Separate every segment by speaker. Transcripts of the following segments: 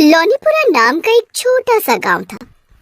Speaker 1: लोनीपुरा नाम का एक छोटा सा गांव था।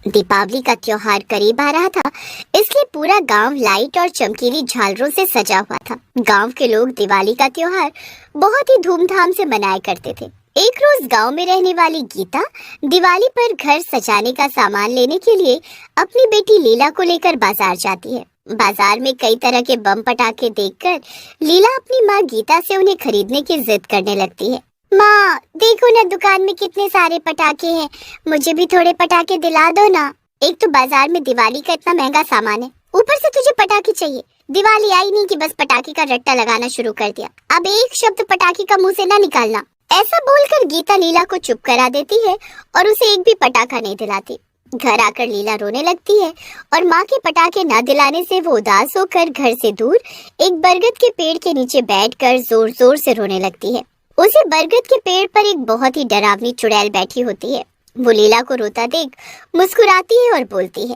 Speaker 1: दीपावली का त्योहार करीब आ रहा था, इसलिए पूरा गांव लाइट और चमकीली झालरों से सजा हुआ था। गांव के लोग दिवाली का त्योहार बहुत ही धूमधाम से मनाया करते थे। एक रोज गांव में रहने वाली गीता दिवाली पर घर सजाने का सामान लेने के लिए अपनी बेटी लीला को लेकर बाजार जाती है। बाजार में कई तरह के बम पटाखे देखकर लीला अपनी माँ गीता से उन्हें खरीदने की जिद करने लगती है। माँ देखो ना, दुकान में कितने सारे पटाखे हैं, मुझे भी थोड़े पटाखे दिला दो ना। एक तो बाजार में दिवाली का इतना महंगा सामान है, ऊपर से तुझे पटाखे चाहिए। दिवाली आई नहीं कि बस पटाखे का रट्टा लगाना शुरू कर दिया। अब एक शब्द पटाखे का मुंह से ना निकालना। ऐसा बोलकर गीता लीला को चुप करा देती है और उसे एक भी पटाखा नहीं दिलाती। घर आकर लीला रोने लगती है और माँ के पटाखे न दिलाने से वो उदास होकर घर से दूर एक बरगद के पेड़ के नीचे बैठकर जोर जोर से रोने लगती है। उसी बरगद के पेड़ पर एक बहुत ही डरावनी चुड़ैल बैठी होती है। वो लीला को रोता देख मुस्कुराती है और बोलती है,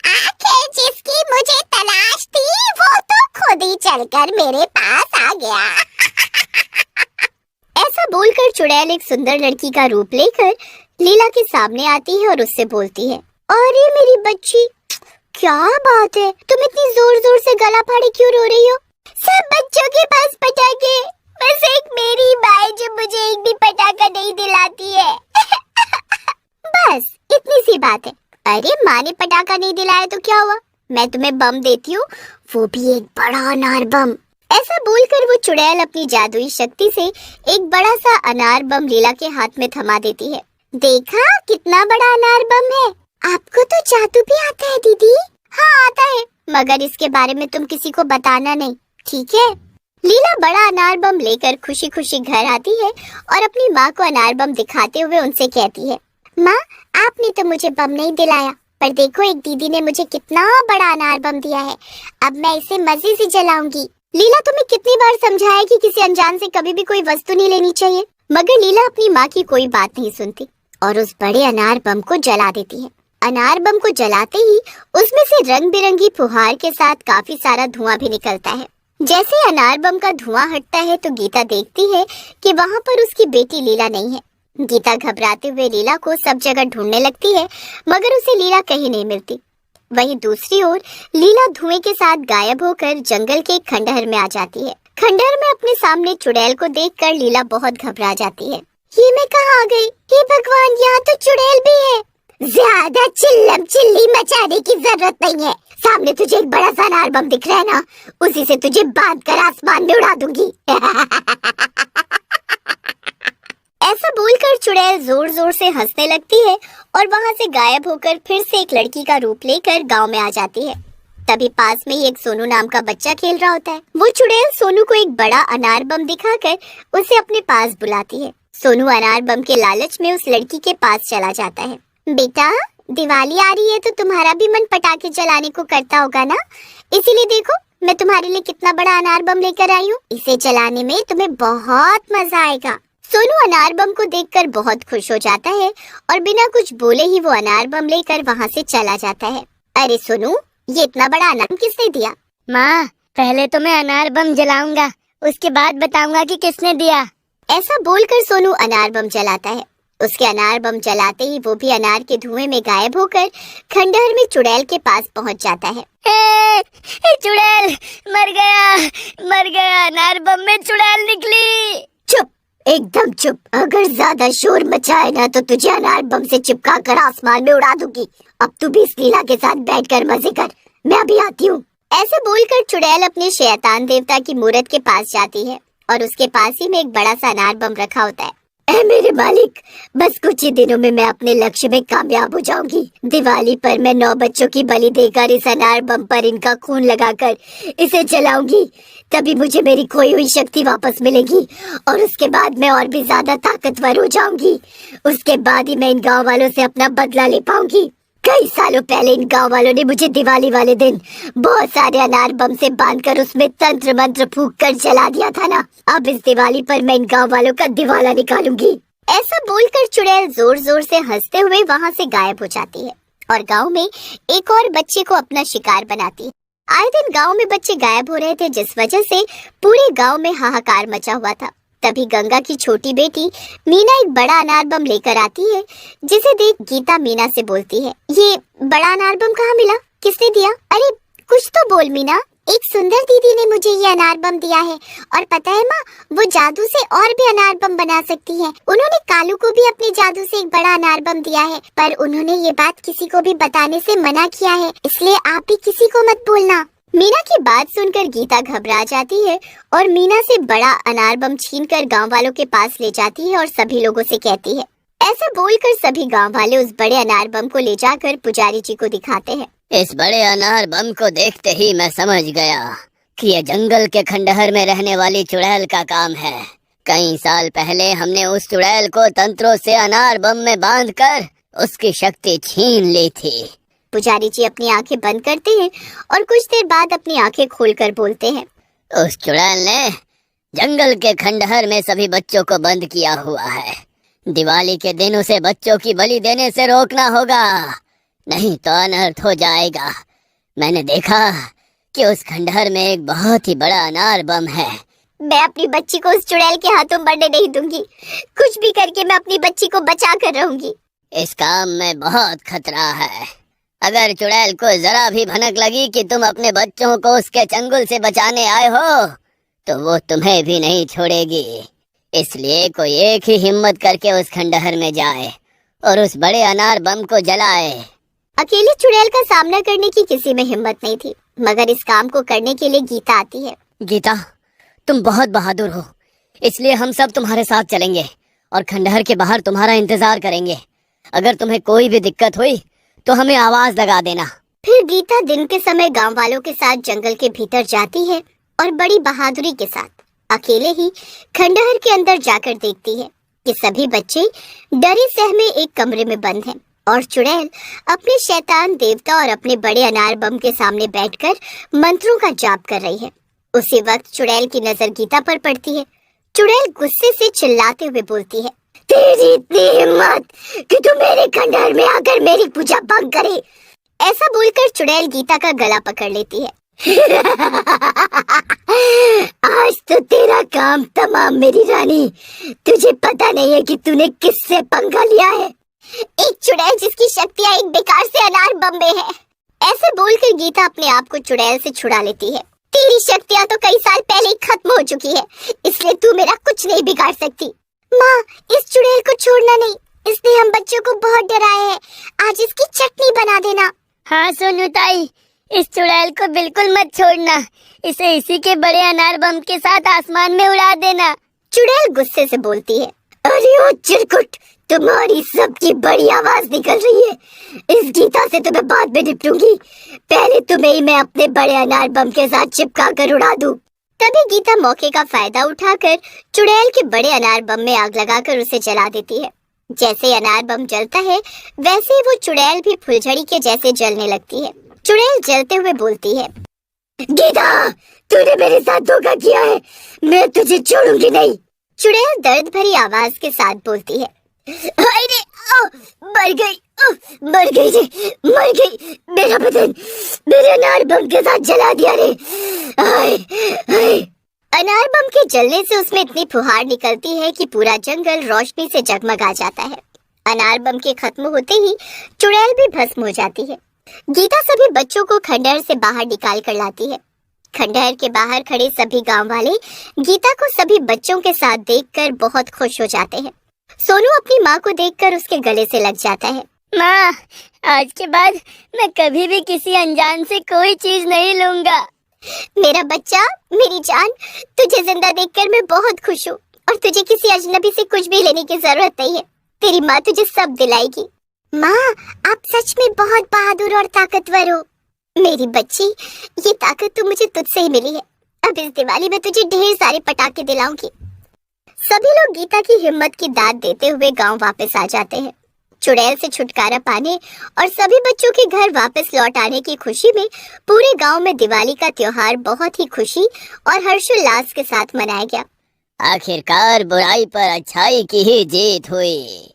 Speaker 1: आखिर जिसकी मुझे तलाश थी वो तो खुद ही चलकर मेरे पास आ गया। ऐसा बोलकर चुड़ैल एक सुंदर लड़की का रूप लेकर लीला के सामने आती है और उससे बोलती है, अरे मेरी बच्ची, क्या बात है, तुम इतनी जोर जोर से गला फाड़े क्यों रो रही हो? सब बच्चों के पास पटाखे, बस एक मेरी माँ है जो मुझे एक भी पटाखा नहीं दिलाती है। बस इतनी सी बात है। अरे माँ ने पटाखा नहीं दिलाया तो क्या हुआ, मैं तुम्हें बम देती हूँ, वो भी एक बड़ा अनार बम। ऐसा बोलकर वो चुड़ैल अपनी जादुई शक्ति से एक बड़ा सा अनार बम लीला के हाथ में थमा देती है। देखा कितना बड़ा अनार बम है? आपको तो जादू भी आता है दीदी? हाँ आता है, मगर इसके बारे में तुम किसी को बताना नहीं, ठीक है? लीला बड़ा अनार बम लेकर खुशी खुशी घर आती है और अपनी माँ को अनार बम दिखाते हुए उनसे कहती है, माँ आपने तो मुझे बम नहीं दिलाया, पर देखो एक दीदी ने मुझे कितना बड़ा अनार बम दिया है, अब मैं इसे मजे से जलाऊंगी। लीला तुम्हें कितनी बार समझाया कि किसी अनजान से कभी भी कोई वस्तु नहीं लेनी चाहिए, मगर लीला अपनी माँ की कोई बात नहीं सुनती और उस बड़े अनार बम को जला देती है। अनार बम को जलाते ही उसमें से रंग बिरंगी फुहार के साथ काफी सारा धुआं भी निकलता है। जैसे अनार बम का धुआं हटता है तो गीता देखती है कि वहाँ पर उसकी बेटी लीला नहीं है। गीता घबराते हुए लीला को सब जगह ढूंढने लगती है, मगर उसे लीला कहीं नहीं मिलती। वहीं दूसरी ओर लीला धुएं के साथ गायब होकर जंगल के एक खंडहर में आ जाती है। खंडहर में अपने सामने चुड़ैल को देखकर लीला बहुत घबरा जाती है। ये मैं कहाँ आ गई? हे भगवान, यहाँ तो चुड़ैल भी है। ज्यादा चिल्लम चिल्ली मचाने की जरूरत नहीं है, सामने तुझे एक बड़ा सा अनार बम दिख रहा है ना, उसी से तुझे बांध कर आसमान में उड़ा दूंगी। ऐसा बोलकर चुड़ैल जोर जोर से हंसने लगती है और वहाँ से गायब होकर फिर से एक लड़की का रूप लेकर गांव में आ जाती है। तभी पास में ही एक सोनू नाम का बच्चा खेल रहा होता है। वो चुड़ैल सोनू को एक बड़ा अनार बम दिखाकर उसे अपने पास बुलाती है। सोनू अनार बम के लालच में उस लड़की के पास चला जाता है। बेटा दिवाली आ रही है तो तुम्हारा भी मन पटाखे जलाने को करता होगा ना, इसीलिए देखो मैं तुम्हारे लिए कितना बड़ा अनार बम लेकर आई हूँ, इसे जलाने में तुम्हें बहुत मजा आएगा। सोनू अनार बम को देखकर बहुत खुश हो जाता है और बिना कुछ बोले ही वो अनार बम लेकर वहाँ से चला जाता है। अरे सोनू, ये इतना बड़ा अनार किसने दिया?
Speaker 2: माँ पहले तो मैं अनार बम जलाऊंगा, उसके बाद बताऊंगा कि किसने दिया।
Speaker 1: ऐसा बोलकर सोनू अनार बम जलाता है। उसके अनार बम जलाते ही वो भी अनार के धुएं में गायब होकर खंडहर में चुड़ैल के पास पहुंच जाता है।
Speaker 2: चुड़ैल मर गया, अनार बम में चुड़ैल निकली।
Speaker 1: चुप, एकदम चुप, अगर ज्यादा शोर मचाए ना तो तुझे अनार बम से चिपका कर आसमान में उड़ा दूंगी। अब तू भी इस लीला के साथ बैठकर मजे कर, मैं अभी आती हूँ। ऐसे बोलकर चुड़ैल अपने शैतान देवता की मूर्त के पास जाती है और उसके पास ही में एक बड़ा सा अनार बम रखा होता है। ऐ मेरे मालिक, बस कुछ ही दिनों में मैं अपने लक्ष्य में कामयाब हो जाऊंगी। दिवाली पर मैं 9 बच्चों की बलि देकर इस अनार बम पर इनका खून लगाकर इसे जलाऊंगी, तभी मुझे मेरी खोई हुई शक्ति वापस मिलेगी और उसके बाद मैं और भी ज्यादा ताकतवर हो जाऊंगी। उसके बाद ही मैं इन गाँव वालों से अपना बदला ले पाऊंगी। कई सालों पहले इन गांव वालों ने मुझे दिवाली वाले दिन बहुत सारे अनार बम से बांधकर उसमें तंत्र मंत्र फूंक कर जला दिया था ना, अब इस दिवाली पर मैं इन गांव वालों का दिवाला निकालूंगी। ऐसा बोलकर चुड़ैल जोर जोर से हंसते हुए वहाँ से गायब हो जाती है और गांव में एक और बच्चे को अपना शिकार बनाती है। आए दिन गांव में बच्चे गायब हो रहे थे, जिस वजह से पूरे गांव में हाहाकार मचा हुआ था। तभी गंगा की छोटी बेटी मीना एक बड़ा अनार बम लेकर आती है, जिसे देख गीता मीना से बोलती है, ये बड़ा अनार बम कहाँ मिला, किसने दिया? अरे कुछ तो बोल मीना। एक सुंदर दीदी ने मुझे ये अनार बम दिया है, और पता है माँ, वो जादू से और भी अनार बम बना सकती है। उन्होंने कालू को भी अपने जादू से एक बड़ा अनार बम दिया है, पर उन्होंने ये बात किसी को भी बताने से मना किया है, इसलिए आप भी किसी को मत बोलना। मीना की बात सुनकर गीता घबरा जाती है और मीना से बड़ा अनार बम छीनकर गांव वालों के पास ले जाती है और सभी लोगों से कहती है। ऐसा बोलकर सभी गांव वाले उस बड़े अनार बम को ले जाकर पुजारी जी को दिखाते हैं।
Speaker 2: इस बड़े अनार बम को देखते ही मैं समझ गया कि ये जंगल के खंडहर में रहने वाली चुड़ैल का काम है। कई साल पहले हमने उस चुड़ैल को तंत्रों से अनार बम में बांधकर उसकी शक्ति छीन ली थी।
Speaker 1: पुजारी जी अपनी आंखें बंद करते हैं और कुछ देर बाद अपनी आंखें खोलकर बोलते हैं,
Speaker 2: उस चुड़ैल ने जंगल के खंडहर में सभी बच्चों को बंद किया हुआ है। दिवाली के दिन उसे बच्चों की बलि देने से रोकना होगा, नहीं तो अनर्थ हो जाएगा। मैंने देखा कि उस खंडहर में एक बहुत ही बड़ा अनार बम है।
Speaker 1: मैं अपनी बच्ची को उस चुड़ैल के हाथों मरने नहीं दूंगी। कुछ भी करके मैं अपनी बच्ची को बचा कर रहूंगी।
Speaker 2: इस काम में बहुत खतरा है। अगर चुड़ैल को जरा भी भनक लगी कि तुम अपने बच्चों को उसके चंगुल से बचाने आए हो, तो वो तुम्हें भी नहीं छोड़ेगी। इसलिए कोई एक ही हिम्मत करके उस खंडहर में जाए और उस बड़े अनार बम को जलाए।
Speaker 1: अकेले चुड़ैल का सामना करने की किसी में हिम्मत नहीं थी, मगर इस काम को करने के लिए गीता आती है।
Speaker 2: गीता, तुम बहुत बहादुर हो, इसलिए हम सब तुम्हारे साथ चलेंगे और खंडहर के बाहर तुम्हारा इंतजार करेंगे। अगर तुम्हें कोई भी दिक्कत हुई तो हमें आवाज लगा देना।
Speaker 1: फिर गीता दिन के समय गांव वालों के साथ जंगल के भीतर जाती है और बड़ी बहादुरी के साथ अकेले ही खंडहर के अंदर जाकर देखती है कि सभी बच्चे डरे सहमे एक कमरे में बंद हैं और चुड़ैल अपने शैतान देवता और अपने बड़े अनार बम के सामने बैठकर मंत्रों का जाप कर रही है। उसी वक्त चुड़ैल की नजर गीता पर पड़ती है। चुड़ैल गुस्से से चिल्लाते हुए बोलती है, तेरी इतनी हिम्मत कि तू मेरे खंडहर में आकर मेरी पूजा भंग करे। ऐसा बोलकर चुड़ैल गीता का गला पकड़ लेती है। आज तो तेरा काम तमाम मेरी रानी। तुझे पता नहीं है कि तूने किससे पंगा लिया है। एक चुड़ैल जिसकी शक्तियाँ एक बेकार से अनार बम में है। ऐसे बोलकर गीता अपने आप को चुड़ैल से छुड़ा लेती है। तेरी शक्तियाँ तो कई साल पहले ही खत्म हो चुकी है, इसलिए तू मेरा कुछ नहीं बिगाड़ सकती। माँ, इस चुड़ैल को छोड़ना नहीं, इसने हम बच्चों को बहुत डराया है। आज इसकी चटनी बना देना।
Speaker 2: हाँ सोनू ताई, इस चुड़ैल को बिल्कुल मत छोड़ना। इसे इसी के बड़े अनार बम के साथ आसमान में उड़ा देना।
Speaker 1: चुड़ैल गुस्से से बोलती है, अरे ओ चिरकुट, तुम्हारी सबकी बड़ी आवाज निकल रही है। इस गीता से तो मैं बाद में निपटूंगी, पहले तुम्हें ही मैं अपने बड़े अनार बम के साथ चिपका कर उड़ा दूं। तभी गीता मौके का फायदा उठाकर चुड़ैल के बड़े अनार बम में आग लगाकर उसे जला देती है। जैसे अनार बम जलता है, वैसे ही वो चुड़ैल भी फुलझड़ी के जैसे जलने लगती है। चुड़ैल जलते हुए बोलती है, गीता, तूने मेरे साथ धोखा किया है, मैं तुझे छोड़ूंगी नहीं। चुड़ैल दर्द भरी आवाज के साथ बोलती है, अरे मर गई, मर गई रे, मर गई। मेरा बदन मेरे अनार बम के साथ जला दिया रे। अनार बम के जलने से उसमें इतनी फुहार निकलती है कि पूरा जंगल रोशनी से जगमगा जाता है। अनार बम के खत्म होते ही चुड़ैल भी भस्म हो जाती है। गीता सभी बच्चों को खंडहर से बाहर निकाल कर लाती है। खंडहर के बाहर खड़े सभी गांव वाले गीता को सभी बच्चों के साथ देखकर बहुत खुश हो जाते हैं। सोनू अपनी माँ को देखकर उसके गले से लग जाता है।
Speaker 2: माँ, आज के बाद मैं कभी भी किसी अनजान से कोई चीज नहीं लूंगा।
Speaker 1: मेरा बच्चा, मेरी जान, तुझे जिंदा देखकर मैं बहुत खुश हूँ और तुझे किसी अजनबी से कुछ भी लेने की जरूरत नहीं है। तेरी माँ तुझे सब दिलाएगी। माँ, आप सच में बहुत बहादुर और ताकतवर हो। मेरी बच्ची, ये ताकत तो मुझे तुझसे ही मिली है। अब इस दिवाली में तुझे ढेर सारे पटाखे दिलाऊंगी। सभी लोग गीता की हिम्मत की दाद देते हुए गांव वापस आ जाते हैं। चुड़ैल से छुटकारा पाने और सभी बच्चों के घर वापस लौट आने की खुशी में पूरे गांव में दिवाली का त्योहार बहुत ही खुशी और हर्षोल्लास के साथ मनाया गया।
Speaker 2: आखिरकार बुराई पर अच्छाई की ही जीत हुई।